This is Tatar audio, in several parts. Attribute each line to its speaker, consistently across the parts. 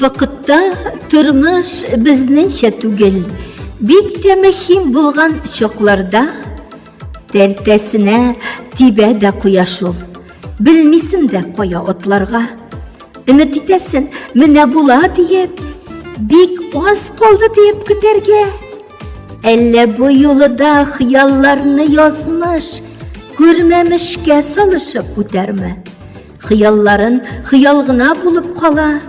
Speaker 1: вакытта тормыш безнеңчә түгел. Бик тә мөһим булган чакларда тәртәсенә тибә дә кояш ул. Белмисең дә кая атларга. Өмет итәсең, менә була диеп, бик аз калды диеп көтәргә. Әллә бу юлда хыялларны язмыш, күрмәмешкә салышып үтәрме? Хыялларын хыял гына булып кала.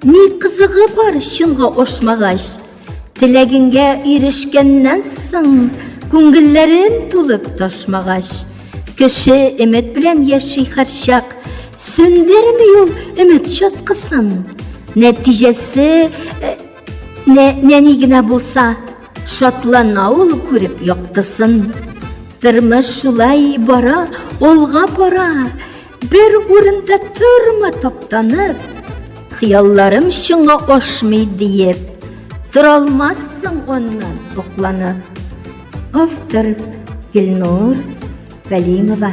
Speaker 1: Ни кызыгы бар чынга ашмагач? Теләгеңгә ирешкәннән соң күңелләрен тулып ташмагач. Кеше өмет белән яши һәрчак, сүндерми ул өмет чаткысын. Нәтиҗәсе нәни генә булса, шатлана ул күреп яктысын. Тормыш шулай бара, алга бара. Бер урында турма таптанып, хыялларым чынга ашмый диеп, тора алмассың оннан окланып. Автор Гөлнур Галимова.